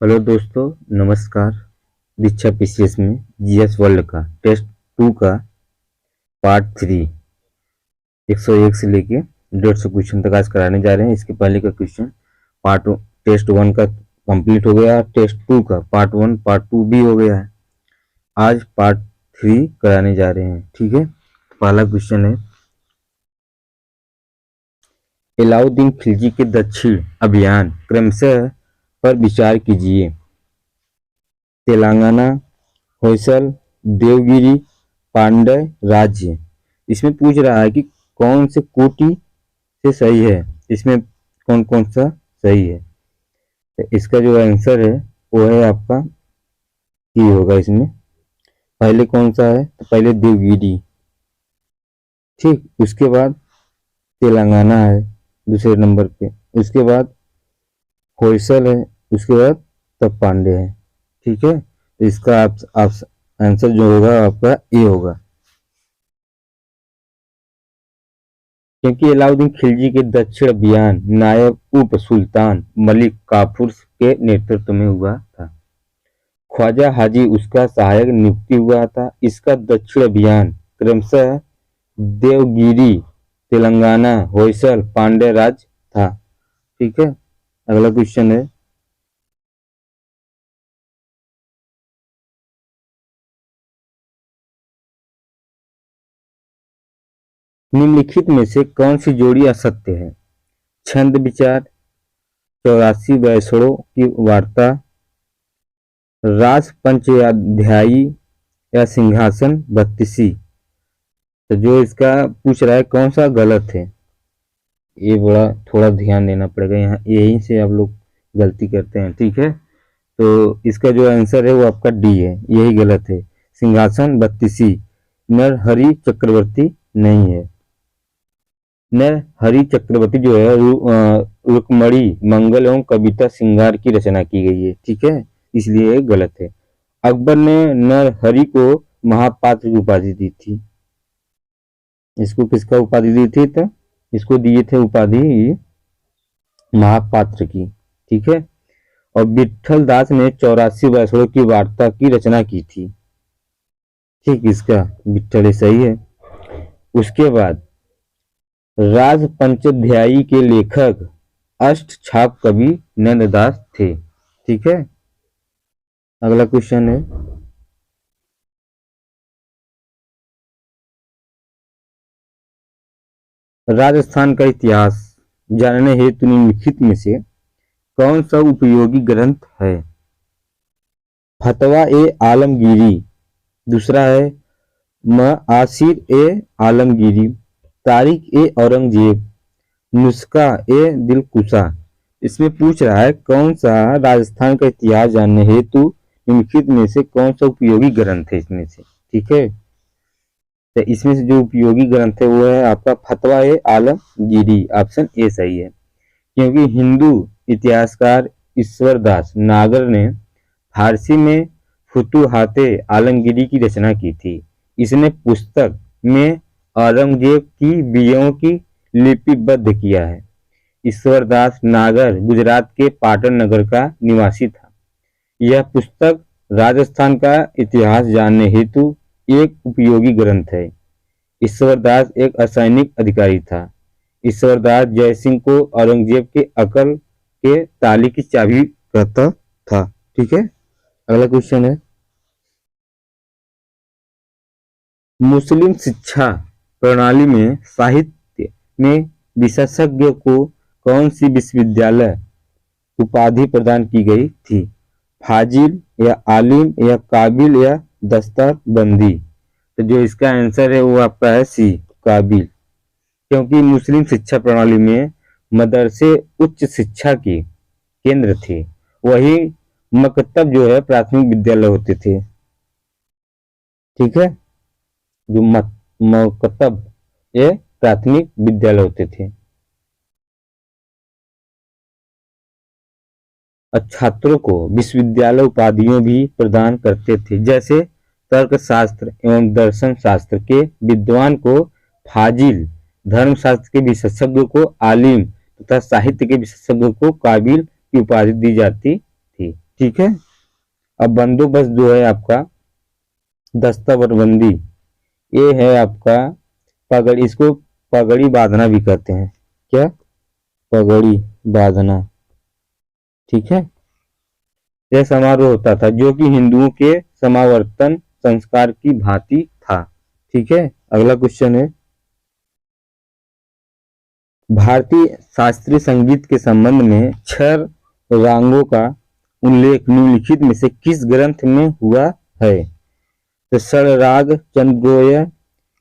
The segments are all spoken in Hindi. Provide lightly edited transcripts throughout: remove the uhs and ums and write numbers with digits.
हेलो दोस्तों, नमस्कार। दीक्षा पीसीएस में जीएस वर्ल्ड का टेस्ट 2 का पार्ट 3 101 से लेके 150 क्वेश्चन तक आज कराने जा रहे हैं। इसके पहले का क्वेश्चन पार्ट टेस्ट 1 का कंप्लीट हो गया, टेस्ट 2 का पार्ट 1 पार्ट 2 भी हो गया है। आज पार्ट 3 कराने जा रहे हैं। ठीक है, पहला क्वेश्चन है, अलाउद्दीन खिलजी के दक्षिण अभियान क्रमशः पर विचार कीजिए। तेलंगाना, होयसल, देवगिरी, पांड्य राज्य। इसमें पूछ रहा है कि कौन से कोटि से सही है, इसमें कौन कौन सा सही है। तो इसका जो आंसर है वो है आपका ये होगा। इसमें पहले कौन सा है, तो पहले देवगिरी, ठीक, उसके बाद तेलंगाना है दूसरे नंबर पे, उसके बाद होयसल है, उसके बाद तब पांड्य है। ठीक है, तो इसका आप आंसर जो होगा आपका ए होगा, क्योंकि अलाउद्दीन खिलजी के दक्षिण अभियान नायब उप सुल्तान मलिक काफूर के नेतृत्व में हुआ था। ख्वाजा हाजी उसका सहायक नियुक्ति हुआ था। इसका दक्षिण अभियान क्रमशः देवगिरी, तेलंगाना, होयसल, पांड्य राज्य था। ठीक है, अगला क्वेश्चन है, निम्नलिखित में से कौन सी जोड़ी असत्य है। छंद विचार, 84 वैसड़ों की वार्ता, राज पंचाध्यायी या सिंहासन बत्तीसी। तो जो इसका पूछ रहा है कौन सा गलत है, ये बड़ा थोड़ा ध्यान देना पड़ेगा, यहाँ यहीं से आप लोग गलती करते हैं। ठीक है, तो इसका जो आंसर है वो आपका डी है, यही गलत है। सिंहासन बत्तीसी नरहरि चक्रवर्ती नहीं है। नरहरि चक्रवर्ती जो है रुक्मणी मंगल एवं कविता श्रृंगार की रचना की गई है। ठीक है, इसलिए ये गलत है। अकबर ने नरहरि को महापात्र की उपाधि दी थी। इसको किसका उपाधि दी थी, तो इसको दिए थे उपाधि महापात्र की। ठीक है, और विठल दास ने 84 वैसड़ों की वार्ता की रचना की थी। ठीक, इसका विठल सही है। उसके बाद राज पंचाध्यायी के लेखक अष्टछाप कवि नंददास थे। ठीक है, अगला क्वेश्चन है, राजस्थान का इतिहास जानने हेतु निम्नलिखित में से कौन सा उपयोगी ग्रंथ है। फतवा ए आलमगीरी, दूसरा है मआसिर ए आलमगीरी, तारिक ए औरंगजेब, नुस्खा ए दिलकुशा। इसमें पूछ रहा है कौन सा राजस्थान का इतिहास जानने हेतु निम्नलिखित में से कौन सा उपयोगी ग्रंथ है इसमें से। ठीक है, तो इसमें से जो उपयोगी ग्रंथ है वो है आपका फतवा ए आलमगीरी, ऑप्शन ए सही है। क्योंकि हिंदू इतिहासकार ईश्वर दास नागर ने फारसी में फुतुहाते आलमगीरी की रचना की थी। इसने पुस्तक में औरंगजेब की विजयों की लिपिबद्ध किया है। ईश्वरदास नागर गुजरात के पाटन नगर का निवासी था। यह पुस्तक राजस्थान का इतिहास जानने हेतु एक उपयोगी ग्रंथ है। ईश्वरदास एक असैनिक अधिकारी था। ईश्वरदास जयसिंह को औरंगजेब के अकल के ताले की चाबी कहता था। ठीक है, अगला क्वेश्चन है, मुस्लिम शिक्षा प्रणाली में साहित्य में विशेषज्ञ को कौन सी विश्वविद्यालय उपाधि प्रदान की गई थी। फाजिल या आलिम या काबिल या दस्तरबंदी। तो जो इसका आंसर है वो आपका है सी, काबिल। क्योंकि मुस्लिम शिक्षा प्रणाली में मदरसे उच्च शिक्षा के केंद्र थे, वही मकतब जो है प्राथमिक विद्यालय होते थे। ठीक है, जो मकतब ये प्राथमिक विद्यालय होते थे। छात्रों को विश्वविद्यालय उपाधियां भी प्रदान करते थे, जैसे तर्कशास्त्र एवं दर्शन शास्त्र के विद्वान को फाजिल, धर्मशास्त्र के विशेषज्ञ को आलिम तथा साहित्य के विशेषज्ञ को काबिल की उपाधि दी जाती थी। ठीक है। अब बंदोबस्त जो है आपका दस्तावेजबंदी, ये है आपका पगड़ी, इसको पगड़ी बांधना भी कहते हैं। क्या? पगड़ी बांधना। ठीक है। यह समारोह होता था जो कि हिंदुओं के समावर्तन संस्कार की भांति था। ठीक है। अगला क्वेश्चन है, भारतीय शास्त्रीय संगीत के संबंध में छह रागों का उल्लेख निम्नलिखित में से किस ग्रंथ में हुआ है? तो षडराग चंद्रोदय,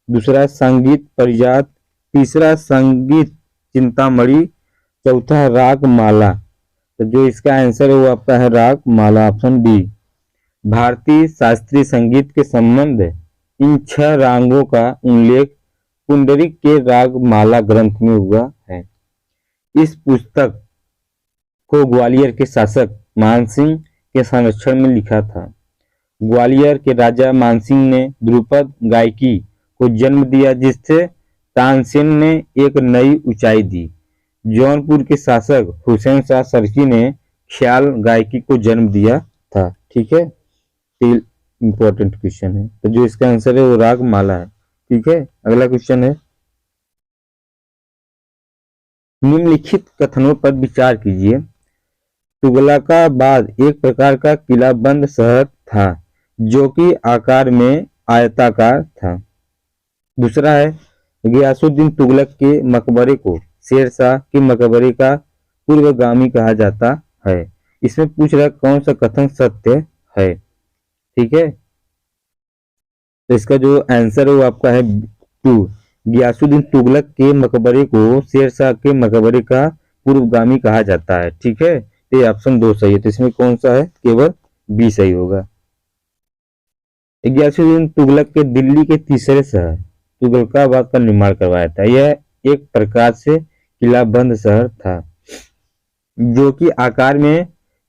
दूसरा संगीत परिजात, तीसरा संगीत चिंतामणि, चौथा राग माला। तो जो इसका आंसर है वो आपका है राग माला, ऑप्शन बी। भारतीय शास्त्रीय संगीत के संबंध इन छह रागों का उल्लेख पुंडरीक के राग माला ग्रंथ में हुआ है। इस पुस्तक को ग्वालियर के शासक मानसिंह के संरक्षण में लिखा था। ग्वालियर के राजा मानसिंह ने ध्रुपद गायकी को जन्म दिया, जिससे तानसेन ने एक नई ऊंचाई दी। जौनपुर के शासक हुसैन शाह सरकी ने ख्याल गायकी को जन्म दिया था। ठीक है। इंपॉर्टेंट क्वेश्चन है, तो जो इसका आंसर है वो राग माला है। ठीक है। अगला क्वेश्चन है, निम्नलिखित कथनों पर विचार कीजिए। तुगलकाबाद एक प्रकार का किलाबंद शहर था जो कि आकार में आयताकार था। दूसरा है, गियासुद्दीन तुगलक के मकबरे को शेरशाह के मकबरे का पूर्वगामी कहा जाता है। इसमें पूछ रहा है कौन सा कथन सत्य है। ठीक है। तो इसका जो आंसर है वो आपका है टू, गियासुद्दीन तुगलक के मकबरे को शेरशाह के मकबरे का पूर्वगामी कहा जाता है। ठीक है। तो ये ऑप्शन 2 सही है। तो इसमें कौन सा है? केवल बी सही होगा। गियासुद्दीन तुगलक के दिल्ली के तीसरे शहर तुगलकाबाद का निर्माण करवाया था। यह एक प्रकार से किलाबंद शहर था जो कि आकार में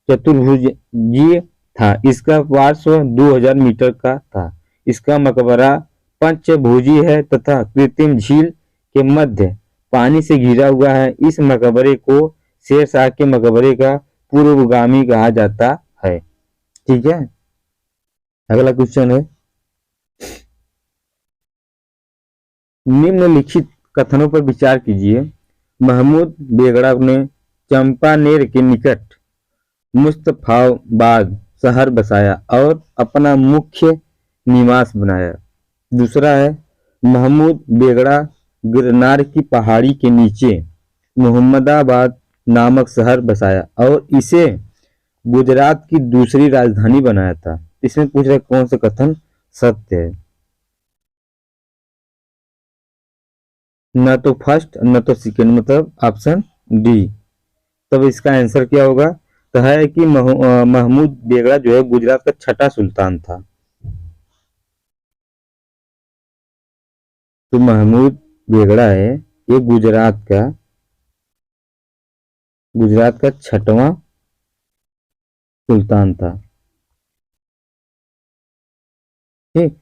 चतुर्भुजीय था। इसका पार्श्व 2000 मीटर का था। इसका मकबरा पंचभुजी है तथा कृत्रिम झील के मध्य पानी से घिरा हुआ है। इस मकबरे को शेरशाह के मकबरे का पूर्वगामी कहा जाता है। ठीक है। अगला क्वेश्चन है, निम्नलिखित कथनों पर विचार कीजिए। महमूद बेगड़ा ने चंपानेर के निकट मुस्तफाबाद शहर बसाया और अपना मुख्य निवास बनाया। दूसरा है, महमूद बेगड़ा गिरनार की पहाड़ी के नीचे मोहम्मदाबाद नामक शहर बसाया और इसे गुजरात की दूसरी राजधानी बनाया था। इसमें पूछ रहे कौन सा कथन सत्य है? न तो फर्स्ट न तो सेकेंड, मतलब ऑप्शन डी। तब इसका आंसर क्या होगा? तो है कि महमूद बेगड़ा जो है गुजरात का छठा सुल्तान था। तो महमूद बेगड़ा है ये गुजरात का छठवां सुल्तान था। ठीक।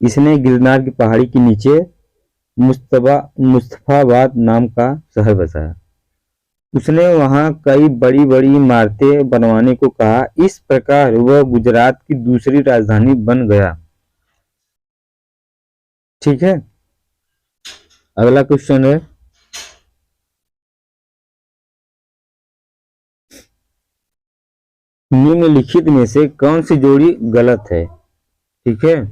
इसने गिरनार की पहाड़ी के नीचे मुस्तफाबाद नाम का शहर बसाया। उसने वहां कई बड़ी बड़ी इमारतें बनवाने को कहा। इस प्रकार वह गुजरात की दूसरी राजधानी बन गया। ठीक है। अगला क्वेश्चन है, निम्नलिखित में से कौन सी जोड़ी गलत है? ठीक है।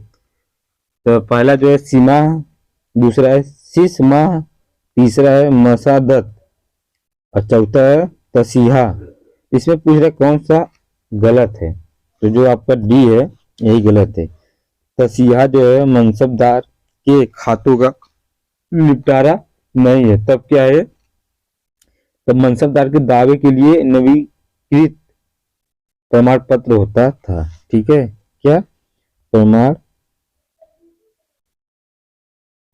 तो पहला जो है सीमा, दूसरा है सिसमा, तीसरा है मसादत और चौथा है तसीहा। इसमें पूछ रहे कौन सा गलत है? तो जो आपका डी है यही गलत है। तसीहा जो है मनसबदार के खातों का निपटारा नहीं है। तब क्या है? तब मनसबदार के दावे के लिए नवीकृत प्रमाण पत्र होता था। ठीक है। क्या? प्रमाण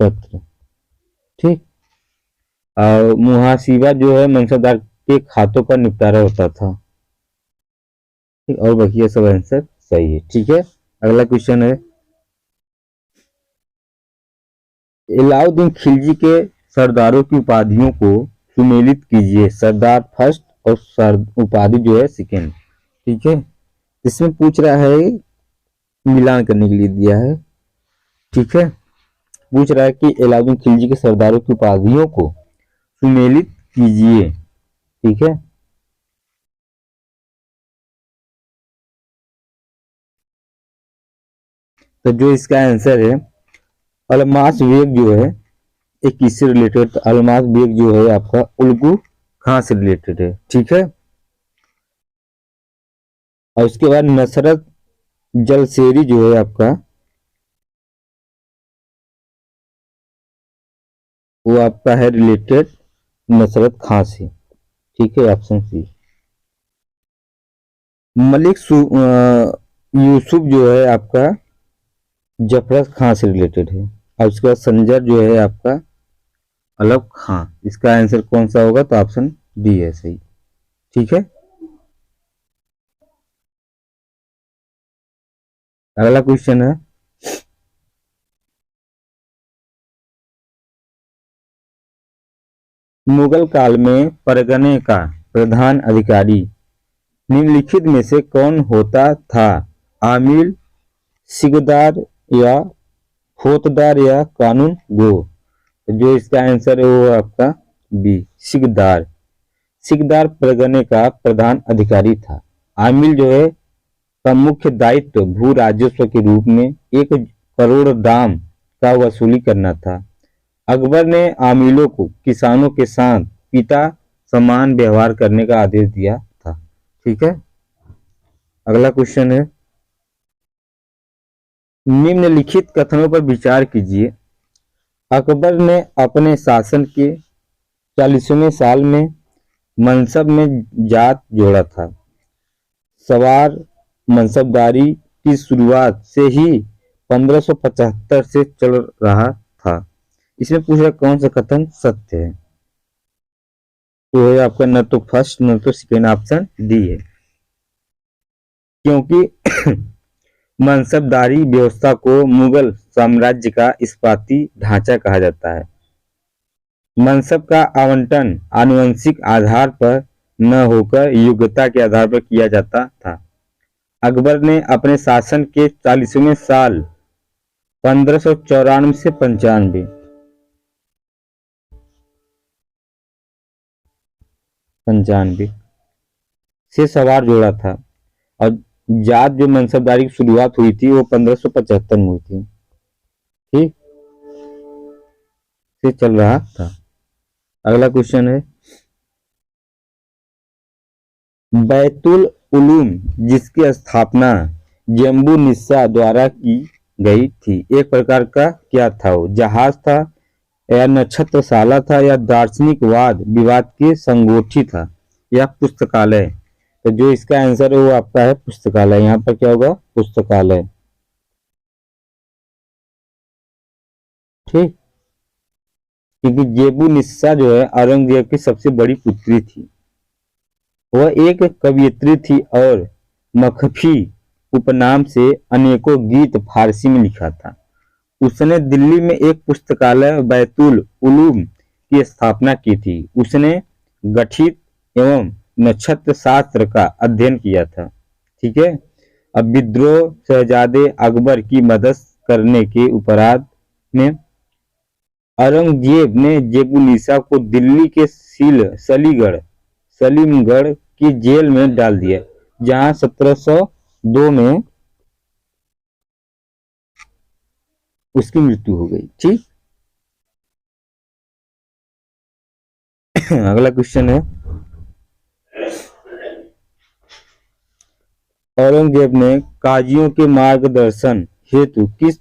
पत्र। ठीक। और मुहासिबा जो है मनसबदार के खातों का निपटारा होता था। ठीक। और बाकी सब आंसर सही है। ठीक है। अगला क्वेश्चन है, अलाउद्दीन खिलजी के सरदारों की उपाधियों को सुमेलित कीजिए। सरदार फर्स्ट और उपाधि जो है सेकेंड। ठीक है, इसमें पूछ रहा है, मिलान करने के लिए दिया है। ठीक है, पूछ रहा है कि अलाउद्दीन खिलजी के सरदारों की उपाधियों को सुमेलित कीजिए। ठीक है, तो जो इसका आंसर है, अलमास बेग जो है एक किससे रिलेटेड, अलमास बेग जो है आपका उल्गू खां से रिलेटेड है। ठीक है, और उसके बाद नसरत जलसेरी जो है आपका, वो आपका है रिलेटेड नसरत खां से। ठीक है, ऑप्शन सी। मलिक यूसुफ जो है आपका जफरत खां से रिलेटेड है। और उसके बाद संजर जो है आपका अलफ खां। इसका आंसर कौन सा होगा, तो ऑप्शन डी है सही। ठीक है, अगला क्वेश्चन है, मुगल काल में परगने का प्रधान अधिकारी निम्नलिखित में से कौन होता था? आमिल, सिकदार या फौतदार या कानून गो? तो जो इसका आंसर है वो आपका बी, सिकदार। सिकदार परगने का प्रधान अधिकारी था। आमिल जो है का मुख्य दायित्व भू राजस्व के रूप में 1 करोड़ दाम का वसूली करना था। अकबर ने आमिलों को किसानों के साथ पिता समान व्यवहार करने का आदेश दिया था। ठीक है, अगला क्वेश्चन है, निम्नलिखित कथनों पर विचार कीजिए। अकबर ने अपने शासन के 40वें साल में मनसब में जात जोड़ा था। सवार मनसबदारी की शुरुआत से ही 1575 से चल रहा था। इसमें पूछ रहा कौन सा कथन सत्य है, तो है आपका न तो फर्स्ट न तो सेकेंड, ऑप्शन डी है। क्योंकि मनसबदारी व्यवस्था को मुगल साम्राज्य का इस्पाती ढांचा कहा जाता है। मनसब का आवंटन आनुवंशिक आधार पर न होकर योग्यता के आधार पर किया जाता था। अकबर ने अपने शासन के 40वें साल 1594 से 95 से सवार जोड़ा था। और जात जो मनसबदारी की शुरुआत हुई थी वो 1575 में हुई थी। ठीक से चल रहा था। अगला क्वेश्चन है, बैतुल उलूम जिसकी स्थापना जम्बू निस्सा द्वारा की गई थी, एक प्रकार का क्या था? वो जहाज था या नक्षत्रशाला था या दार्शनिकवाद विवाद की संगोष्ठी था या पुस्तकालय? तो जो इसका आंसर है वो आपका है पुस्तकालय। यहाँ पर क्या होगा, पुस्तकालय। ठीक, क्योंकि जेबू निस्सा जो है औरंगजेब की सबसे बड़ी पुत्री थी। वह एक कवयित्री थी और मखफी उपनाम से अनेकों गीत फारसी में लिखा था। उसने दिल्ली में एक पुस्तकालय बैतुल उलूम की स्थापना की थी। उसने गठित एवं नक्षत्र शास्त्र का अध्ययन किया था। ठीक है, अब विद्रोह शहजादे अकबर की मदद करने के अपराध में औरंगजेब ने जेबुनिसा को दिल्ली के सलीमगढ़ की जेल में डाल दिया, जहां 1702 में उसकी मृत्यु हो गई। ठीक, अगला क्वेश्चन है, औरंगजेब ने काजियों के मार्गदर्शन हेतु किस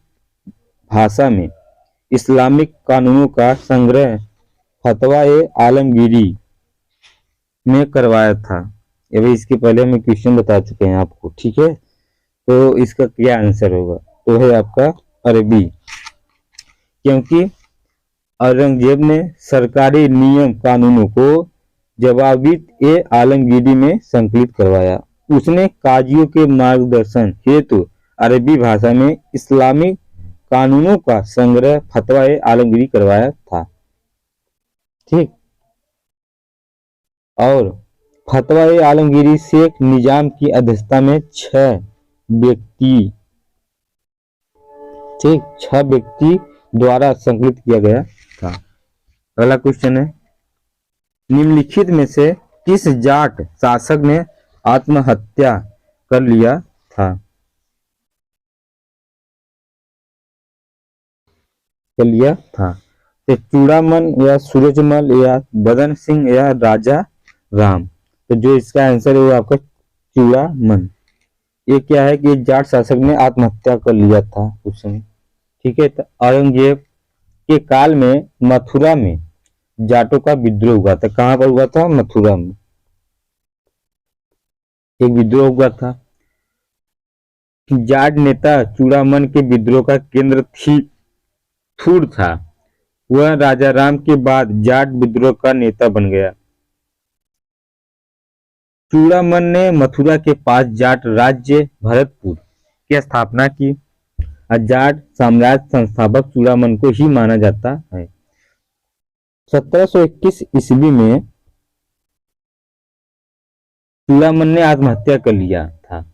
भाषा में इस्लामिक कानूनों का संग्रह फतवा-ए-आलमगीरी में करवाया था? ये भी इसके पहले हम क्वेश्चन बता चुके हैं आपको। ठीक है, तो इसका क्या आंसर होगा, तो है आपका अरबी। क्योंकि औरंगजेब ने सरकारी नियम कानूनों को जवाबित-ए-आलमगीरी में संकलित करवाया। उसने काजियों के मार्गदर्शन हेतु अरबी भाषा में इस्लामी कानूनों का संग्रह फतवा-ए-आलमगीरी करवाया था। ठीक, और फतवा ए आलमगीरी शेख निजाम की अध्यक्षता में 6 व्यक्ति, ठीक, 6 व्यक्ति द्वारा संकलित किया गया था। अगला क्वेश्चन है, निम्नलिखित में से किस जाट शासक ने आत्महत्या कर लिया था? तो चूड़ामन या सूरजमल या बदन सिंह या राजा राम। तो जो इसका आंसर है वो आपका चूड़ामन। ये क्या है कि जाट शासक ने आत्महत्या कर लिया था उस समय, ठीक है। तो औरंगजेब के काल में मथुरा में जाटों का विद्रोह हुआ था। कहां पर हुआ था? मथुरा में एक विद्रोह हुआ था। जाट नेता चूड़ामन के विद्रोह का केंद्र थूर था। वह राजा राम के बाद जाट विद्रोह का नेता बन गया। चूड़ामन ने मथुरा के पास जाट राज्य भरतपुर की स्थापना की। जाट साम्राज्य संस्थापक चूड़ामन को ही माना जाता है। 1721 ईस्वी में चूड़ामन ने आत्महत्या कर लिया था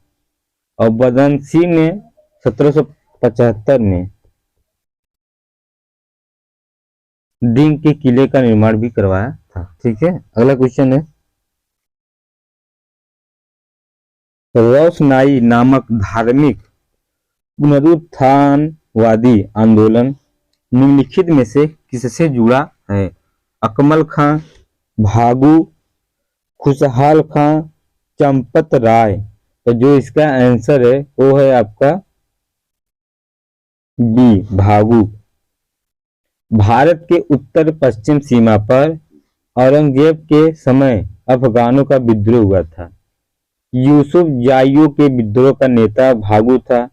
और बदन सिंह ने 1775 में डिंग के किले का निर्माण भी करवाया था, ठीक है। अगला क्वेश्चन है, रोशनाई नामक धार्मिक पुनरुत्थानवादी आंदोलन निम्नलिखित में से किससे जुड़ा है? अकमल खां, भागू, खुशहाल खां, चंपत राय। तो जो इसका आंसर है वो है आपका बी, भागू। भारत के उत्तर पश्चिम सीमा पर औरंगजेब के समय अफगानों का विद्रोह हुआ था। यूसुफ जाइयों के विद्रोह का नेता भागू था,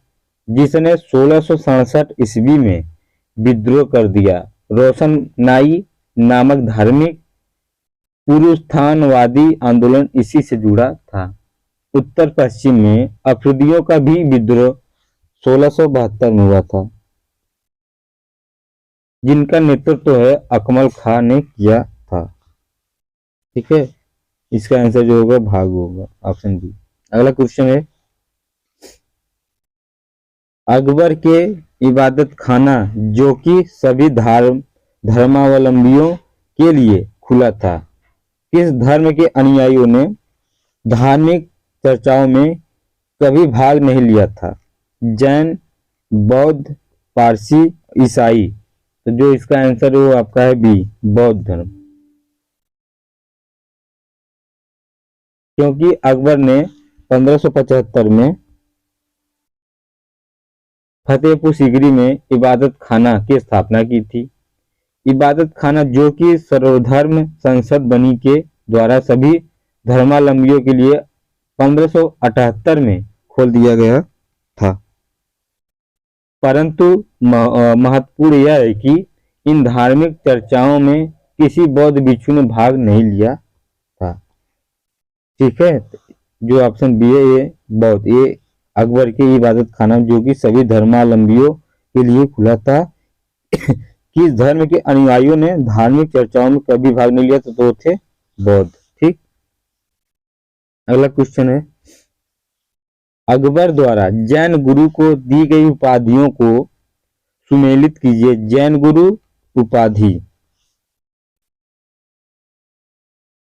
जिसने 1667 ईस्वी में विद्रोह कर दिया। रोशनाई नामक धार्मिक पुनरुत्थानवादी आंदोलन इसी से जुड़ा था। उत्तर पश्चिम में अफरीदियों का भी विद्रोह 1672 में हुआ था, जिनका नेतृत्व है अकमल खां ने किया था, ठीक है। इसका आंसर जो होगा भागू होगा, ऑप्शन बी। अगला क्वेश्चन है, अकबर के इबादत खाना जो कि सभी धर्मावलंबियों के लिए खुला था, किस धर्म के अनुयायियों ने धार्मिक चर्चाओं में कभी भाग नहीं लिया था? जैन, बौद्ध, पारसी, ईसाई। तो जो इसका आंसर है वो आपका है बी, बौद्ध धर्म। क्योंकि अकबर ने 1575 में फतेहपुर सीकरी में इबादत खाना की स्थापना की थी। इबादत खाना जो कि सर्वधर्म संसद बनी के द्वारा सभी धर्मावलंबियों के लिए 1578 में खोल दिया गया था। परंतु महत्वपूर्ण यह है कि इन धार्मिक चर्चाओं में किसी बौद्ध भिक्षु ने भाग नहीं लिया था, ठीक है। जो ऑप्शन बी है ये बौद्ध, ये अकबर के इबादत खाना जो कि सभी धर्मावलंबियों के लिए खुला था। किस धर्म के अनुयायियों ने धार्मिक चर्चाओं में कभी भाग नहीं लिया तो वो थे बौद्ध, ठीक। अगला क्वेश्चन है, अकबर द्वारा जैन गुरु को दी गई उपाधियों को सुमेलित कीजिए। जैन गुरु उपाधि,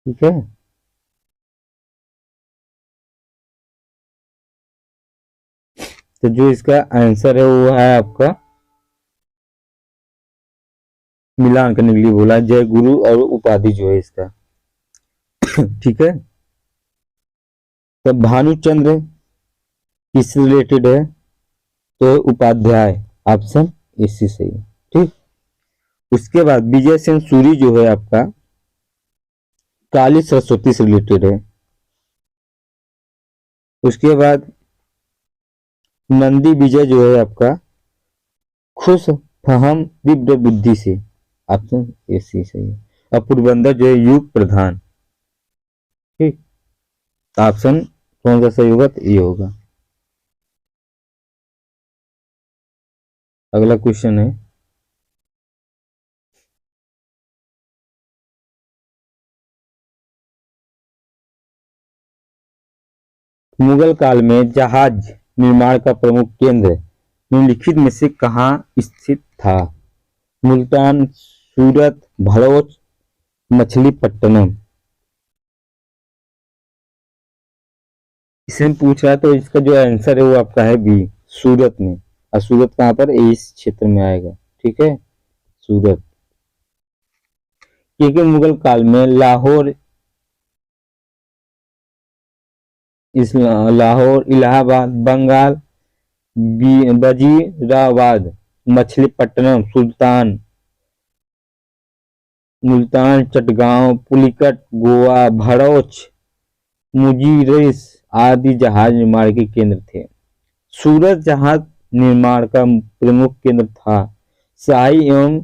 ठीक है। तो जो इसका आंसर है वो है आपका, मिलान करने के लिए बोला, जय गुरु और उपाधि जो है इसका, ठीक है। तो भानुचंद्र किससे रिलेटेड है? तो उपाध्याय, ऑप्शन इसी सही है, ठीक। उसके बाद विजय सेन सूरी जो है आपका काली सरस्वती से रिलेटेड है। उसके बाद नंदी विजय जो है आपका खुश फहम दिव्य बुद्धि से, ऑप्शन ए सी सही है। और पोरबंदर जो है युग प्रधान, ठीक। ऑप्शन कौन सा सही होगा? तो ये होगा। अगला क्वेश्चन है, मुगल काल में जहाज निर्माण का प्रमुख केंद्र निम्नलिखित में से कहाँ स्थित था? मुल्तान, सूरत, भरूच, मछलीपट्टनम। इसमें पूछ रहा है तो इसका जो आंसर है वो आपका है बी, सूरत में। और सूरत कहाँ पर, इस क्षेत्र में आएगा। ठीक है, सूरत। क्योंकि मुगल काल में लाहौर, लाहौर, इलाहाबाद, बंगाल, वजीराबाद, मछलीपट्टनम, सुल्तान, मुल्तान, चटगांव, पुलिकट, गोवा, भरूच, मुजीरिस आदि जहाज निर्माण के केंद्र थे। सूरत जहाज निर्माण का प्रमुख केंद्र था। शाही एवं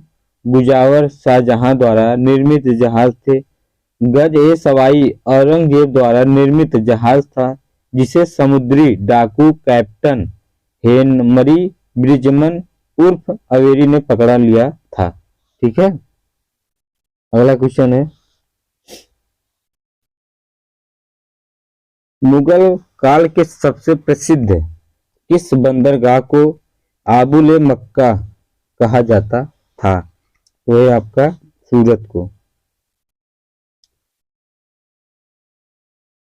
गुजावर शाहजहां द्वारा निर्मित जहाज थे। गज ए सवाई औरंगजेब द्वारा निर्मित जहाज था, जिसे समुद्री डाकू कैप्टन हेनमरी ब्रिजमन उर्फ अवेरी ने पकड़ा लिया था। ठीक है, अगला क्वेश्चन है, मुगल काल के सबसे प्रसिद्ध किस बंदरगाह को आबुल मक्का कहा जाता था? वो है आपका सूरत को।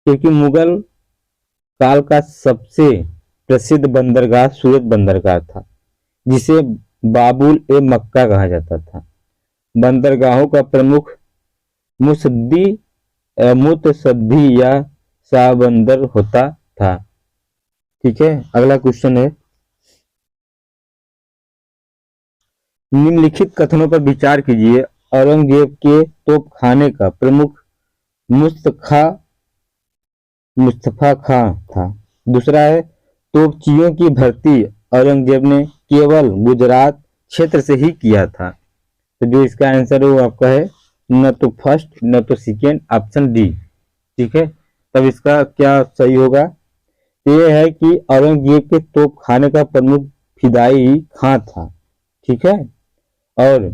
क्योंकि मुगल काल का सबसे प्रसिद्ध बंदरगाह सूरत बंदरगाह था, जिसे बाबुल ए मक्का कहा जाता था। बंदरगाहों का प्रमुख मुसद्दी मुतसद्दी या शाहबंदर होता था। ठीक है, अगला क्वेश्चन है, निम्नलिखित कथनों पर विचार कीजिए। औरंगजेब के तोपखाने का प्रमुख मुस्तफा मुस्तफा खां था। दूसरा है, तोपचियों की भर्ती औरंगजेब ने केवल गुजरात क्षेत्र से ही किया था। तो जो इसका आंसर है वो आपका है न तो फर्स्ट न तो सेकेंड, ऑप्शन डी। ठीक है, तब इसका क्या सही होगा? ये है कि औरंगजेब के तोपखाने का प्रमुख फिदाई खां था। ठीक है, और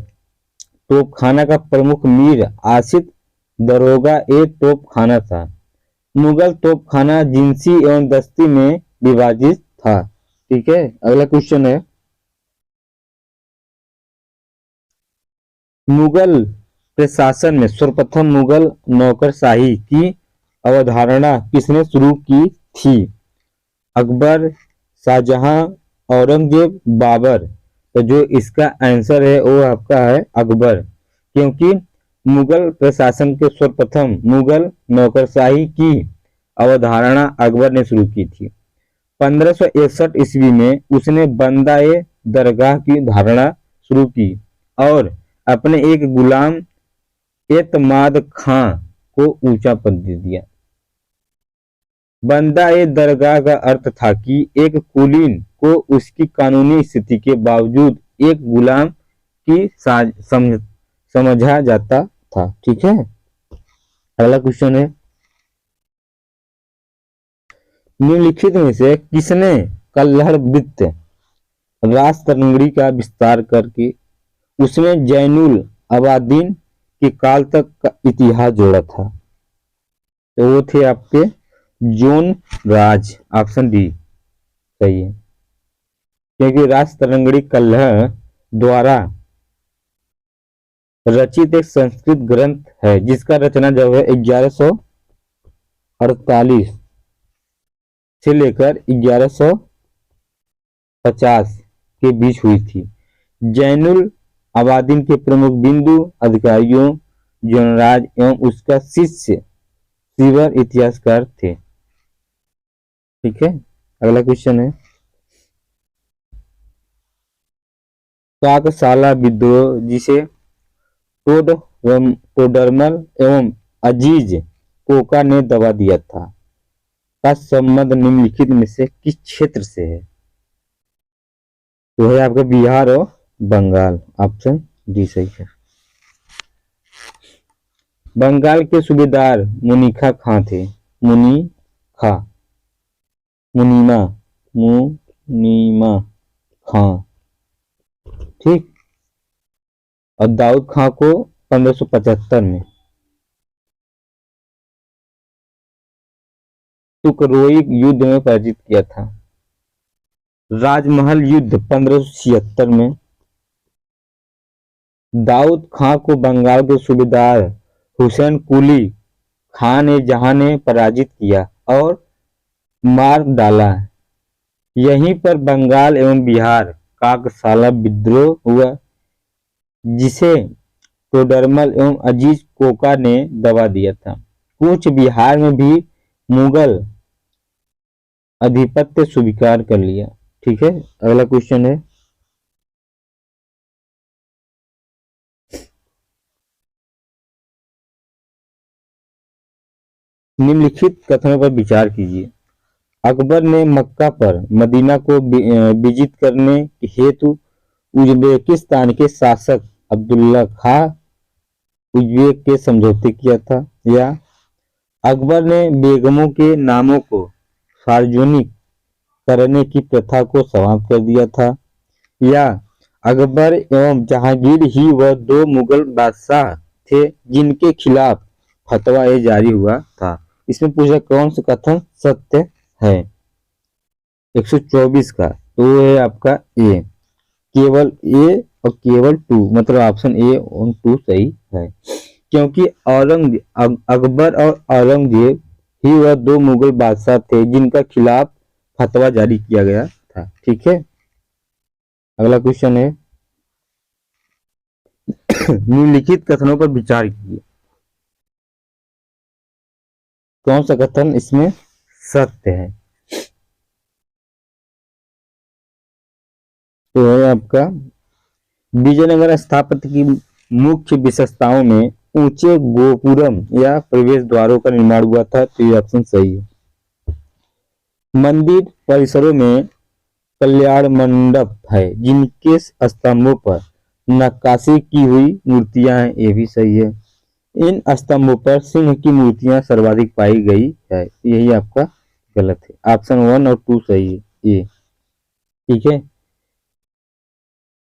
तोपखाना का प्रमुख मीर आसिफ दरोगा ए तोपखाना था। मुगल तोपखाना जिंसी एवं दस्ती में विभाजित था। ठीक है, अगला क्वेश्चन है, मुगल प्रशासन में सर्वप्रथम मुगल नौकरशाही की अवधारणा किसने शुरू की थी? अकबर, शाहजहां, औरंगजेब, बाबर। तो जो इसका आंसर है वो आपका है अकबर। क्योंकि मुगल प्रशासन के सर्वप्रथम मुगल नौकरशाही की अवधारणा अकबर ने शुरू की थी। 1561 ईस्वी में उसने बंदा ए दरगाह की धारणा शुरू की और अपने एक गुलाम एतमाद खां को ऊंचा पद दे दिया। बंदा ए दरगाह का अर्थ था कि एक कुलीन को उसकी कानूनी स्थिति के बावजूद एक गुलाम की समझा जाता था। ठीक है, अगला क्वेश्चन है, निम्नलिखित में से किसने कल्हड़ वृत्त रास तरंगड़ी का विस्तार करके उसमें जैनुल अबादीन के काल तक का इतिहास जोड़ा था? तो वो थे आपके जोन राज, ऑप्शन डी सही है। क्योंकि रास तरंगड़ी कल्हड़ द्वारा रचित एक संस्कृत ग्रंथ है, जिसका रचना जो है 1148 से लेकर 1150 के बीच हुई थी। जैनुल अबादीन के प्रमुख बिंदु अधिकारियों जनराज एवं उसका शिष्य सीवर इतिहासकार थे। ठीक है, अगला क्वेश्चन है, काकशाला विद्रोह जिसे टोडरमल एवं अजीज कोका ने दबा दिया था, का संबंध निम्नलिखित में से किस क्षेत्र से है? तो है आपका बिहार और बंगाल, ऑप्शन डी सही है। बंगाल के सूबेदार मुनीखा खां थे। मुनीखा, मुनीमा, मुनीमा खां। ठीक, और दाऊद खां को 1575 में। तुकरोई युद्ध में पराजित किया था। राजमहल युद्ध 1576 में। दाऊद खां को बंगाल के सूबेदार हुसैन कुली खान ने जहां ने पराजित किया और मार डाला। यहीं पर बंगाल एवं बिहार काकसाला विद्रोह हुआ, जिसे टोडरमल एवं अजीज कोका ने दबा दिया था। कूच बिहार में भी मुगल आधिपत्य स्वीकार कर लिया। ठीक है, अगला क्वेश्चन है, निम्नलिखित कथनों पर विचार कीजिए। अकबर ने मक्का पर मदीना को विजित करने हेतु उज्बेकिस्तान के शासक अब्दुल्ला खां उज्बेक के समझौते किया था, या अकबर ने बेगमों के नामों को सार्वजनिक करने की प्रथा को समाप्त कर दिया था, या अकबर एवं जहांगीर ही वह दो मुगल बादशाह थे जिनके खिलाफ फतवा जारी हुआ था। इसमें पूछा कौन सा कथन सत्य है। 124 का तो वो है आपका ए, केवल ए और केवल 2, मतलब ऑप्शन ए और 2 सही है, क्योंकि अकबर और औरंगजेब ही वह दो मुगल बादशाह थे जिनका खिलाफ फतवा जारी किया गया था। ठीक है, अगला क्वेश्चन है, निम्नलिखित कथनों पर विचार कीजिए। कौन सा कथन इसमें सत्य है। तो है आपका विजयनगर स्थापत्य की मुख्य विशेषताओं में ऊंचे गोपुरम या प्रवेश द्वारों का निर्माण हुआ था, तो ये ऑप्शन सही है। मंदिर परिसरों में कल्याण मंडप है जिनके स्तंभों पर नक्काशी की हुई मूर्तियां हैं, ये भी सही है। इन स्तंभों पर सिंह की मूर्तियां सर्वाधिक पाई गई है, यही आपका गलत है। ऑप्शन 1 और 2 सही है ये। ठीक है,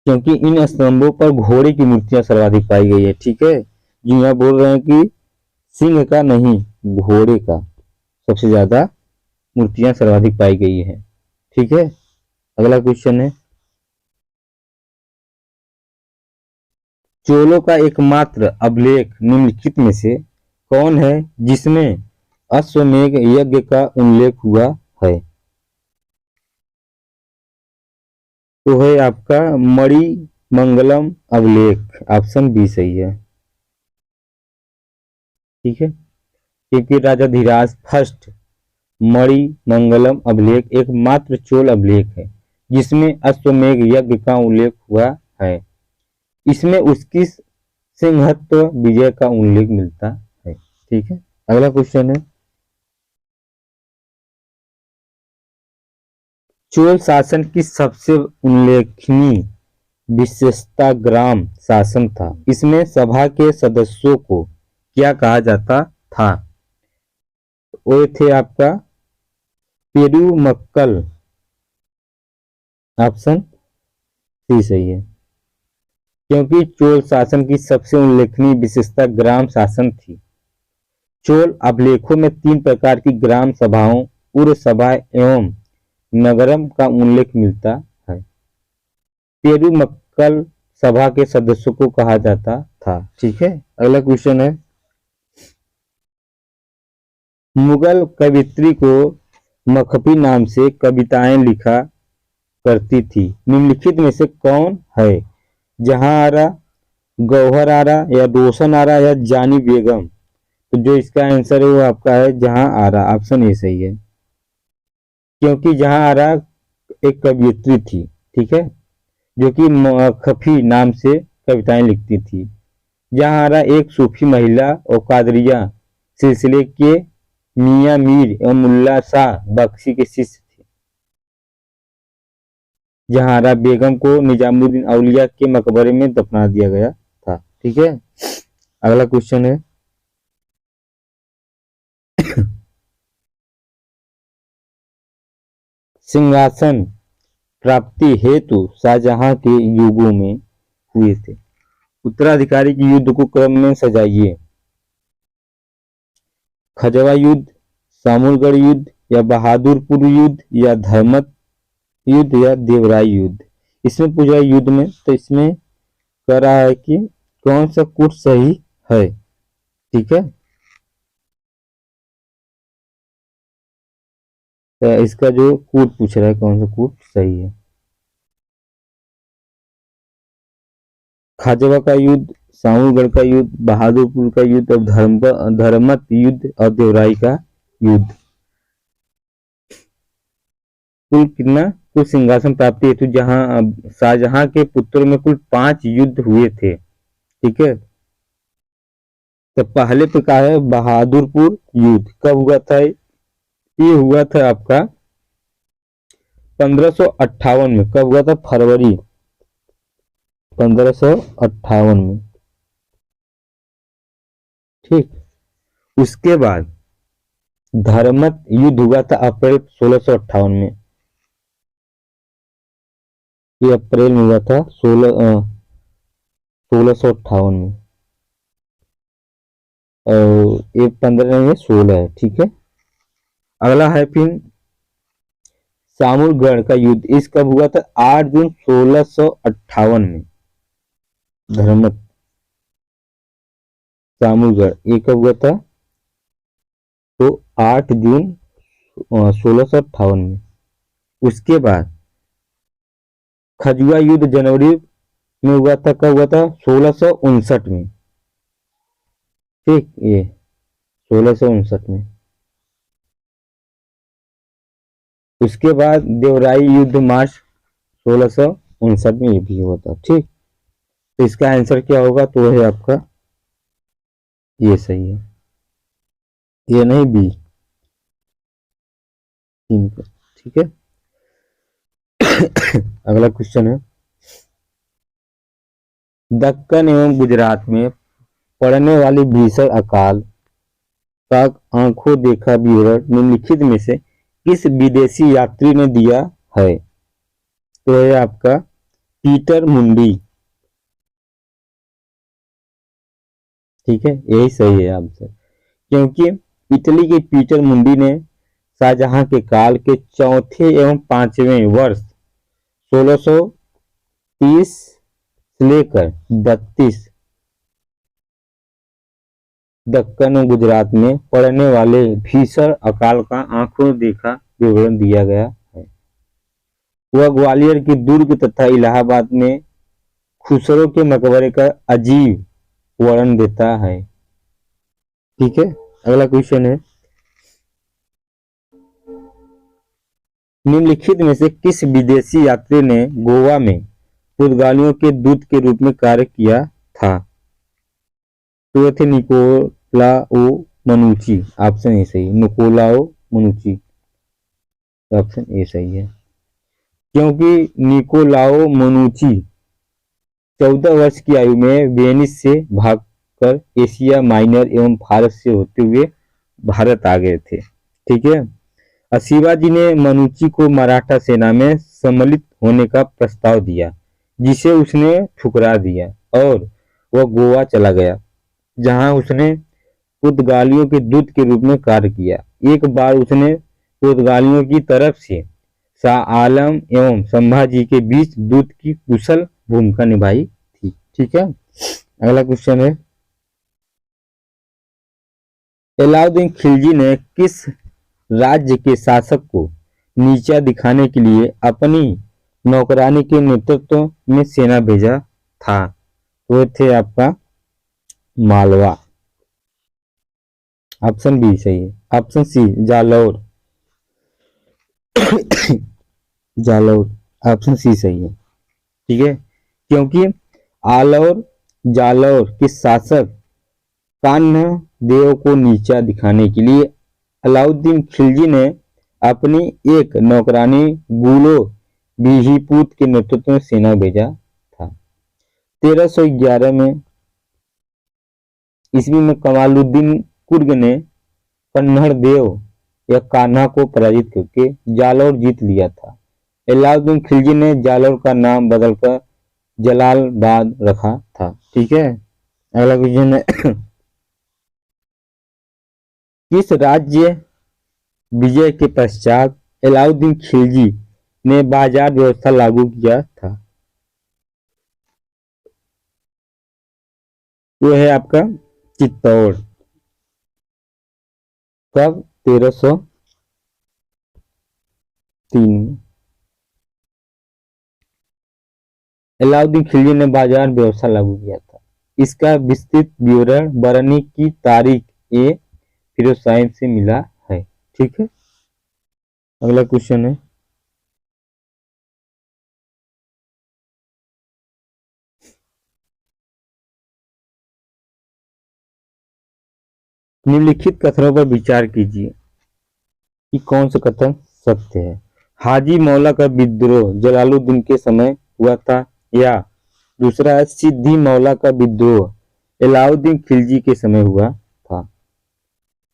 क्योंकि इन स्तंभों पर घोड़े की मूर्तियां सर्वाधिक पाई गई है। ठीक है, जी यहाँ बोल रहे हैं कि सिंह का नहीं, घोड़े का सबसे ज्यादा मूर्तियां सर्वाधिक पाई गई है। ठीक है, अगला क्वेश्चन है, चोलों का एकमात्र अभिलेख निम्नलिखित में से कौन है जिसमें अश्वमेध यज्ञ का उल्लेख हुआ है। तो है आपका मणिमंगलम अभिलेख, ऑप्शन बी सही है। ठीक है, क्योंकि राजा धीराज फर्स्ट मणिमंगलम अभिलेख एकमात्र चोल अभिलेख है जिसमें अश्वमेध यज्ञ का उल्लेख हुआ है। इसमें उसकी सिंहत्व विजय का उल्लेख मिलता है। ठीक है, अगला क्वेश्चन है, चोल शासन की सबसे उल्लेखनीय विशेषता ग्राम शासन था। इसमें सभा के सदस्यों को क्या कहा जाता था। वो थे आपका पेरुमक्कल, ऑप्शन सी सही है, क्योंकि चोल शासन की सबसे उल्लेखनीय विशेषता ग्राम शासन थी। चोल अभिलेखों में 3 प्रकार की ग्राम सभाओं, पूर्व सभा एवं नगरम का उल्लेख मिलता है। पेरुमक्कल सभा के सदस्यों को कहा जाता था। ठीक है, अगला क्वेश्चन है, मुगल कवियत्री को मखफी नाम से कविताएं लिखा करती थी। निम्नलिखित में से कौन है। जहां आरा, गौहर आरा, या रोशन आरा, या जानी बेगम। तो जो इसका आंसर है वो आपका है जहां आरा, ऑप्शन ए सही है, क्योंकि जहां आरा एक कवियत्री थी। ठीक है, जो कि मखफी नाम से कविताएं लिखती थी। जहां आरा एक सूफी महिला और कादरिया सिलसिले के मियां मीर एवं मुल्ला शाह बख्शी के शिष्य थे। जहांरा बेगम को निजामुद्दीन औलिया के मकबरे में दफना दिया गया था। ठीक है, अगला क्वेश्चन है, सिंहासन प्राप्ति हेतु शाहजहां के युगों में हुए थे। उत्तराधिकारी के युद्ध को क्रम में सजाइए। खजवा युद्ध, सामुलगढ़ युद्ध, या बहादुरपुर युद्ध या धर्मत युद्ध या देवराय युद्ध। इसमें पूछा है युद्ध में, तो इसमें कह रहा है कि कौन सा कूट सही है। ठीक है, तो इसका जो कूट पूछ रहा है कौन सा कूट सही है। खाजवा का युद्ध, सामूगढ़ का युद्ध, बहादुरपुर का युद्ध और धर्मत युद्ध और देवराई का युद्ध। कुल कितना, कुल सिंहासन प्राप्ति हेतु जहां शाहजहां के पुत्रों में कुल 5 युद्ध हुए थे। ठीक है, तो पहले पे कहा है बहादुरपुर युद्ध कब हुआ था। ये हुआ था आपका 1558 में। कब हुआ था, फरवरी 1558 में। ठीक, उसके बाद धर्मत युद्ध हुआ था अप्रैल 1658 में। ये अप्रैल में हुआ था 1658 में, और ये 15 में 16 है। ठीक है, अगला है फिर सामूलगढ़ का युद्ध। इस कब हुआ था, 8 जून 1658 में। धर्मत सामूलगढ़ ये कब हुआ था, तो 8 जून 1658 में। उसके बाद खजुआ युद्ध जनवरी में हुआ था। कब हुआ था, 1659 में। ठीक, ये 1659 में। उसके बाद देवराई युद्ध मार्च 1659 में ये भी हुआ था। ठीक, तो इसका आंसर क्या होगा, तो है आपका ये सही है, ये नहीं बी। ठीक है, अगला क्वेश्चन है दक्कन एवं गुजरात में पड़ने वाली भीषण अकाल का आंखों देखा विवरण निम्नलिखित में से किस विदेशी यात्री ने दिया है। तो है आपका पीटर मुंडी। ठीक है, यही सही है आंसर, क्योंकि इटली के पीटर मुंडी ने शाहजहां के काल के चौथे एवं 5वें वर्ष 1630 से लेकर 32 दक्कन और गुजरात में पड़ने वाले भीषण अकाल का आंखों देखा विवरण दिया गया है। वह ग्वालियर के दुर्ग तथा इलाहाबाद में खुसरो के मकबरे का अजीब वर्णन देता है। ठीक है, अगला क्वेश्चन है निम्नलिखित में से किस विदेशी यात्री ने गोवा में पुर्तगालियों के दूत के रूप में कार्य किया था। तो थे निकोलाओ मनुची। ऑप्शन ए सही, निकोलाओ मनुची, ऑप्शन ए सही है, क्योंकि निकोलाओ मनुची 14 वर्ष की आयु में वेनिस से भागकर एशिया माइनर एवं भारत से होते हुए भारत आ गए थे। ठीक है, शिवाजी ने मनुची को मराठा सेना में सम्मिलित होने का प्रस्ताव दिया, जिसे उसने ठुकरा दिया और वह गोवा चला गया, जहां उसने पुर्तगालियों के दूत के रूप में कार्य किया। एक बार उसने पुर्तगालियों की तरफ से शाह आलम एवं संभाजी के बीच दूत की कुशल भूमिका निभाई थी। ठीक है, अगला क्वेश्चन है अलाउद्दीन खिलजी ने किस राज्य के शासक को नीचा दिखाने के लिए अपनी नौकरानी के नेतृत्व में सेना भेजा था। वो थे आपका मालवा। ऑप्शन बी सही है। Option C Jalore. Jalore, option C सही है। ठीक है, क्योंकि आलौर जालौर के शासक कान्ह देव को नीचा दिखाने के लिए अलाउद्दीन खिलजी ने अपनी एक नौकरानी गुलो बीहीपूत के नेतृत्व में सेना भेजा था। 1311 में ईस्वी में कमालुद्दीन कुर्ग ने कन्नड़ देव या कान्हा को पराजित करके जालौर जीत लिया था। अलाउद्दीन खिलजी ने जालौर का नाम बदलकर जलालबाद रखा था। ठीक है, अगला क्वेश्चन है किस राज्य विजय के पश्चात अलाउद्दीन खिलजी ने बाजार व्यवस्था लागू किया था। वो है आपका चित्तौड़। कब? 1303 में अलाउद्दीन खिलजी ने बाजार व्यवस्था लागू किया था। इसका विस्तृत विवरण बरनी की तारीख ए फिरोज साहिब से मिला है। ठीक है, अगला क्वेश्चन है निम्नलिखित कथनों पर विचार कीजिए कि कौन सा कथन सत्य है। हाजी मौला का विद्रोह जलालुद्दीन के समय हुआ था, या दूसरा है सिद्दी मौला का विद्रोह अलाउद्दीन खिलजी के समय हुआ था।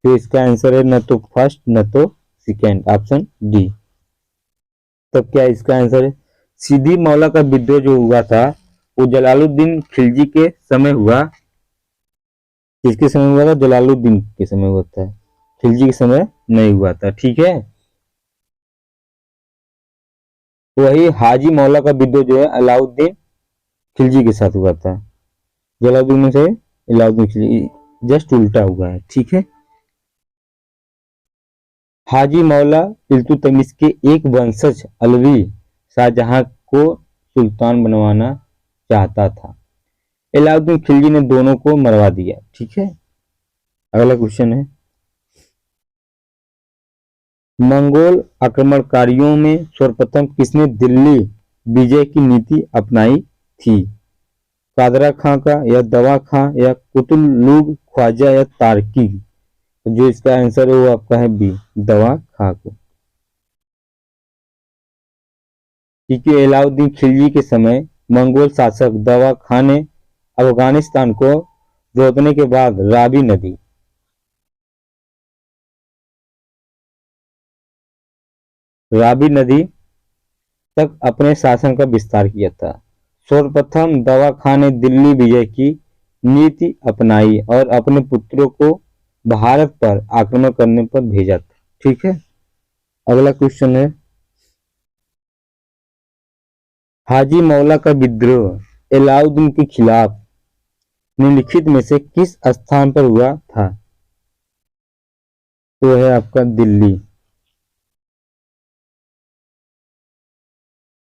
तो इसका आंसर है न तो फर्स्ट न तो सेकेंड, ऑप्शन डी। तब क्या इसका आंसर है? सिद्दी मौला का विद्रोह जो हुआ था वो जलालुद्दीन खिलजी के समय हुआ। किसके समय हुआ था? जलालुद्दीन के समय हुआ था, खिलजी के समय नहीं हुआ था। ठीक है, वही हाजी मौला का विद्रोह जो है अलाउद्दीन खिलजी के साथ हुआ था। जलालुद्दीन से अलाउद्दीन खिलजी जस्ट उल्टा हुआ है। ठीक है, हाजी मौला इल्तुतमिश के एक वंशज अलवी शाहजहां को सुल्तान बनवाना चाहता था। अलाउद्दीन खिलजी ने दोनों को मरवा दिया। ठीक है, अगला क्वेश्चन है मंगोल आक्रमणकारियों में सर्वप्रथम किसने दिल्ली विजय की नीति अपनाई थी? कादरा खां का, या दवा खां, या कुतुलुग ख्वाजा, या तार्की? जो इसका आंसर है वो आपका है बी, दवा खां को। क्योंकि अलाउद्दीन खिलजी के समय मंगोल शासक दवा खां ने अफगानिस्तान को रोकने के बाद रावी नदी तक अपने शासन का विस्तार किया था। सर्वप्रथम दवा खां ने दिल्ली विजय की नीति अपनाई और अपने पुत्रों को भारत पर आक्रमण करने पर भेजा था। ठीक है, अगला क्वेश्चन है हाजी मौला का विद्रोह अलाउद्दीन के खिलाफ निम्नलिखित में से किस स्थान पर हुआ था? तो है आपका दिल्ली।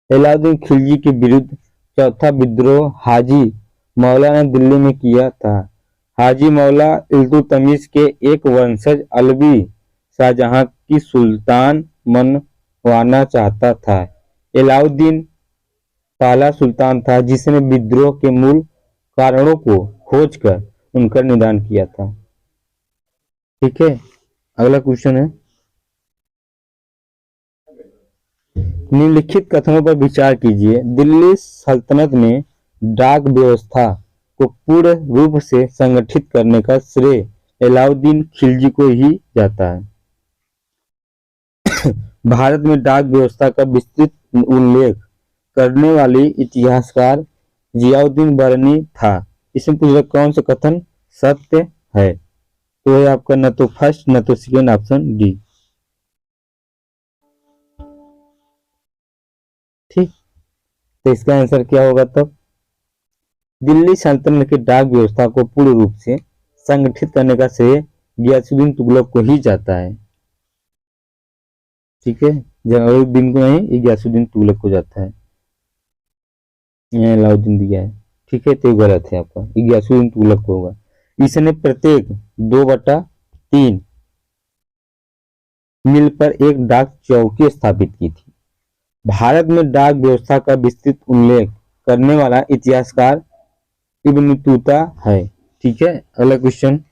अलाउद्दीन खिलजी के विरुद्ध चौथा विद्रोह हाजी मौला ने दिल्ली में किया था। हाजी मौला इल्तुतमिश के एक वंशज अलवी शाहजहां की सुल्तान मनवाना चाहता था। अलाउद्दीन पहला सुल्तान था जिसने विद्रोह के मूल कारणों को खोजकर उनका निदान किया था। ठीक है, अगला क्वेश्चन है निम्नलिखित कथनों पर विचार कीजिए। दिल्ली सल्तनत में डाक व्यवस्था को पूर्ण रूप से संगठित करने का श्रेय अलाउद्दीन खिलजी को ही जाता है। भारत में डाक व्यवस्था का विस्तृत उल्लेख करने वाली इतिहासकार जियाउद्दीन बरनी था। इसमें पूछा कौन सा कथन सत्य है? तो है आपका न तो फर्स्ट न तो सेकेंड, ऑप्शन डी। ठीक, तो इसका आंसर क्या होगा तब? दिल्ली सल्तनत की डाक व्यवस्था को पूर्ण रूप से संगठित करने का श्रेय गियासुद्दीन तुगलक को ही जाता है। ठीक है, जलालुद्दीन को नहीं, ये गियासुद्दीन तुगलक को जाता है। यहाँ अलाउद्दीन दिया है। ठीक है, तो गलत है आपका, ये गियासुद्दीन तुगलक को होगा। इसने प्रत्येक 2/3 मील पर एक डाक चौकी स्थापित की थी। भारत में डाक व्यवस्था का विस्तृत उल्लेख करने वाला इतिहासकार इब्न बतूता है। ठीक है, अगला क्वेश्चन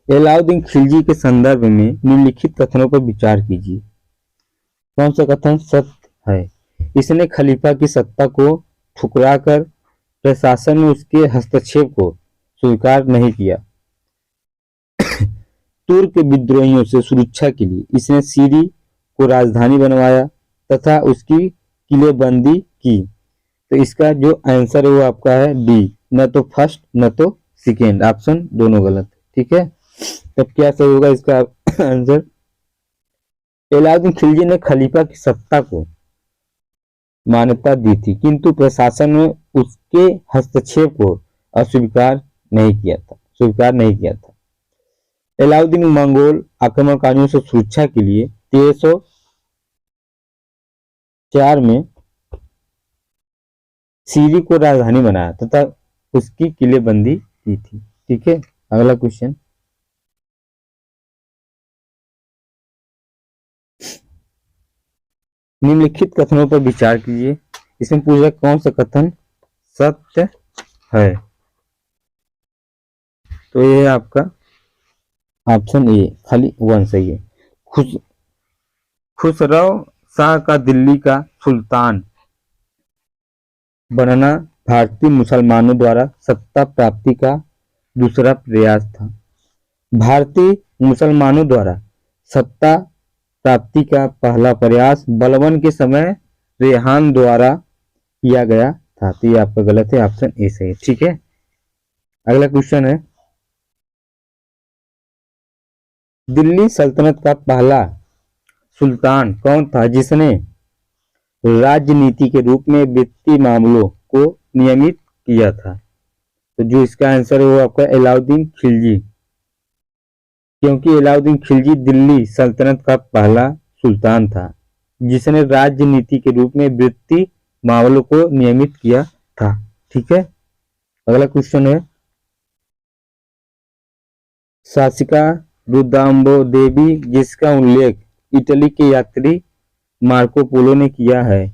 अलाउद्दीन खिलजी के संदर्भ में निम्नलिखित कथनों पर विचार कीजिए। कौन सा कथन सत्य है? इसने खलीफा की सत्ता को ठुकराकर प्रशासन में उसके हस्तक्षेप को स्वीकार नहीं किया। तुर्क विद्रोहियों से सुरक्षा के लिए इसने सीरी को राजधानी बनवाया तथा उसकी किलेबंदी की। तो इसका जो आंसर है वो आपका है डी, न तो फर्स्ट न तो सेकेंड, ऑप्शन दोनों गलत। ठीक है, तब क्या सही होगा इसका आंसर? अलाउद्दीन खिलजी ने खलीफा की सत्ता को मान्यता दी थी, किंतु प्रशासन में उसके हस्तक्षेप को स्वीकार नहीं किया था। अलाउद्दीन मंगोल आक्रमणकारियों से सुरक्षा के लिए 1304 में सीरी को राजधानी बनाया तथा उसकी किलेबंदी की थी। ठीक है, अगला क्वेश्चन, निम्नलिखित कथनों पर विचार कीजिए। इसमें पूछा कौन सा कथन सत्य है? तो ये है आपका ऑप्शन ए, खाली वन सही है। खुसरो शाह का दिल्ली का सुल्तान बनना भारतीय मुसलमानों द्वारा सत्ता प्राप्ति का दूसरा प्रयास था। भारतीय मुसलमानों द्वारा सत्ता प्राप्ति का पहला प्रयास बलबन के समय रेहान द्वारा किया गया था। तो ये आपका गलत है, ऑप्शन ए सही है। ठीक है, अगला क्वेश्चन है, दिल्ली सल्तनत का पहला सुल्तान कौन था जिसने राजनीति के रूप में वित्तीय मामलों को नियमित किया था? तो जो इसका आंसर है वो आपका अलाउद्दीन खिलजी, क्योंकि अलाउद्दीन खिलजी दिल्ली सल्तनत का पहला सुल्तान था जिसने राजनीति के रूप में वित्तीय मामलों को नियमित किया था। ठीक है, अगला क्वेश्चन है, शासिका रुदाम्बो देवी जिसका उल्लेख इटली के यात्री मार्को पोलो ने किया है,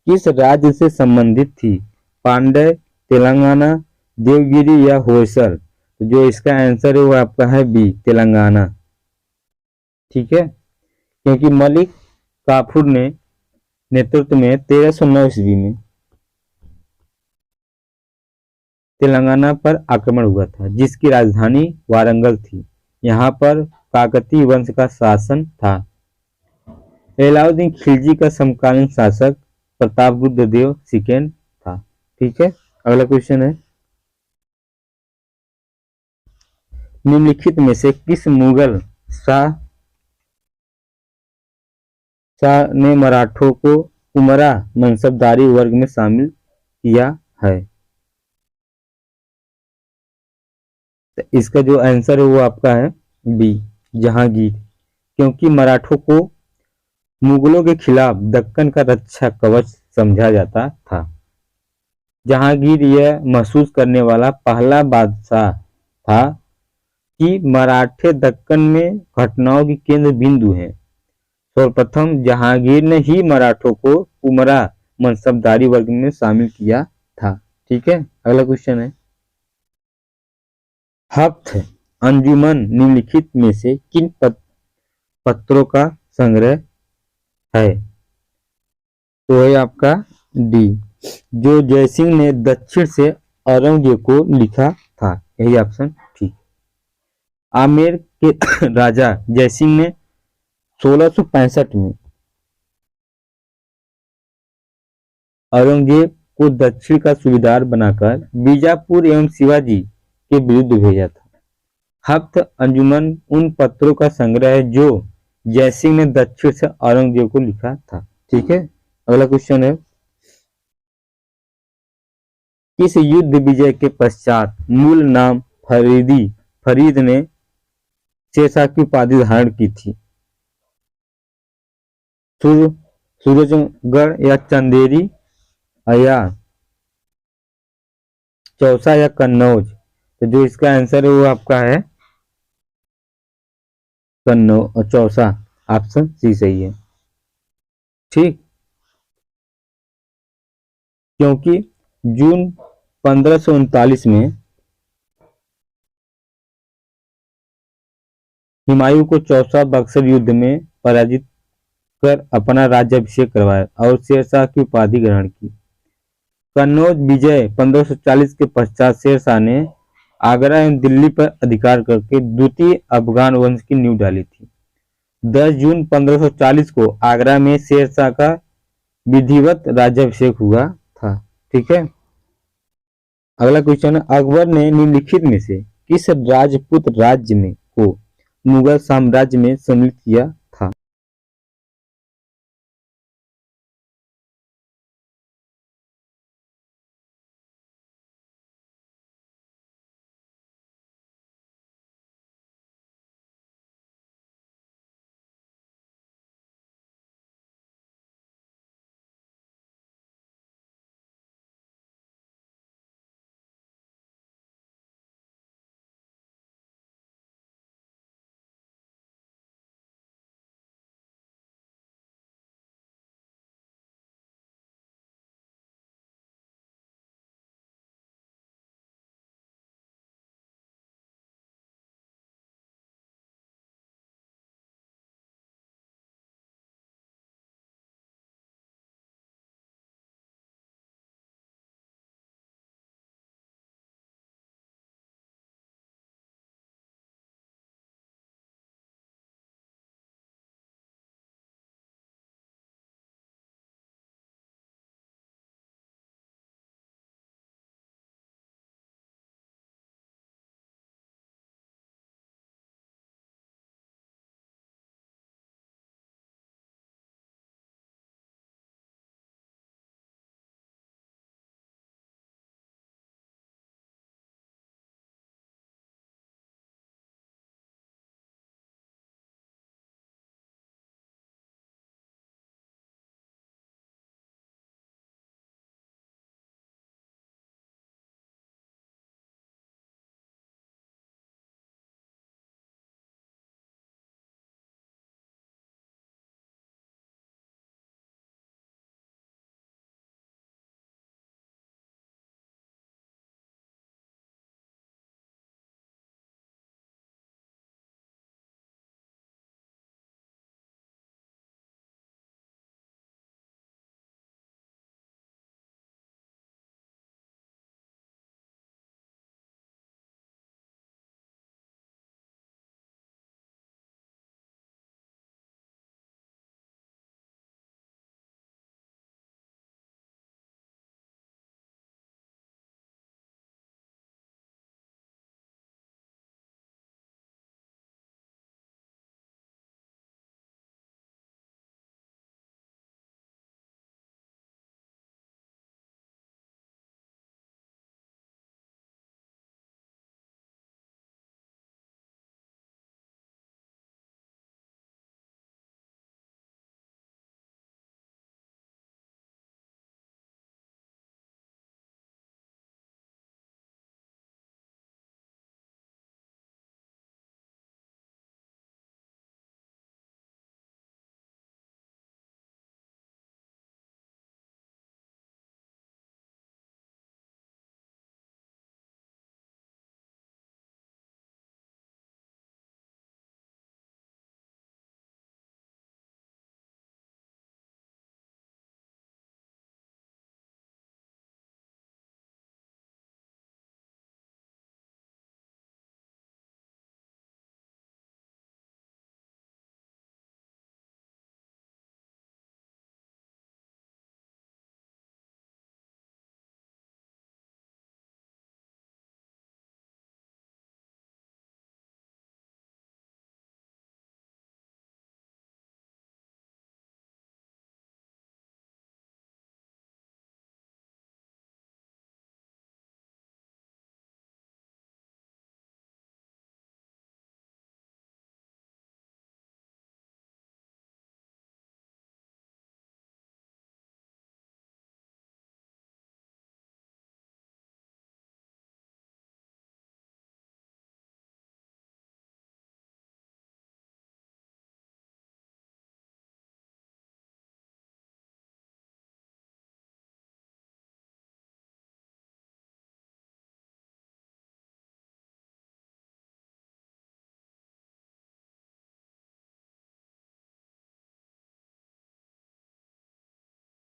किस राज्य से संबंधित थी? पांड्य, तेलंगाना, देवगिरी या होयसल? तो जो इसका आंसर है वो आपका है बी, तेलंगाना। ठीक है, क्योंकि मलिक काफूर ने नेतृत्व में 1309 ईस्वी में तेलंगाना पर आक्रमण हुआ था जिसकी राजधानी वारंगल थी। यहाँ पर काकतीय वंश का शासन था। अलाउद्दीन खिलजी का समकालीन शासक प्रतापरुद्र देव सेकेंड था। ठीक है, अगला क्वेश्चन है, निम्नलिखित में से किस मुगल शाह ने मराठों को उमरा मनसबदारी वर्ग में शामिल किया है? तो इसका जो आंसर है वो आपका है बी, जहांगीर, क्योंकि मराठों को मुगलों के खिलाफ दक्कन का रक्षा कवच समझा जाता था। जहांगीर यह महसूस करने वाला पहला बादशाह था कि मराठे दक्कन में घटनाओं की केंद्र बिंदु हैं। सर्वप्रथम जहांगीर ने ही मराठों को उमरा मनसबदारी वर्ग में शामिल किया था। ठीक है, अगला क्वेश्चन है, हफ्त अंजुमन निम्नलिखित में से किन पत्रों का संग्रह है? तो है आपका डी, जो जयसिंह ने दक्षिण से औरंगजेब को लिखा था। यही ऑप्शन ठीक। आमेर के राजा जयसिंह ने 1665 में औरंगजेब को दक्षिण का सूबेदार बनाकर बीजापुर एवं शिवाजी के विरुद्ध भेजा था। हफ्त अंजुमन उन पत्रों का संग्रह है जो जयसिंह ने दक्षिण से औरंगजेब को लिखा था। ठीक है, अगला क्वेश्चन है, किस युद्ध विजय के पश्चात मूल नाम फरीद ने शेरशाह की उपाधि धारण की थी? सूरजगढ़ या चंदेरी या चौसा या कन्नौज? तो जो इसका आंसर है वो आपका है कन्नौज, चौसा, ऑप्शन सी सही है। ठीक, क्योंकि जून 1539 में हुमायूं को चौसा बक्सर युद्ध में पराजित कर अपना राज्याभिषेक करवाया और शेरशाह की उपाधि ग्रहण की। कन्नौज विजय 1540 के पश्चात शेरशाह ने आगरा एवं दिल्ली पर अधिकार करके द्वितीय अफगान वंश की नींव डाली थी। 10 जून 1540 को आगरा में शेरशाह का विधिवत राज्याभिषेक हुआ था। ठीक है, अगला क्वेश्चन है, अकबर ने निम्नलिखित में से किस राजपूत राज्य में को मुगल साम्राज्य में सम्मिलित किया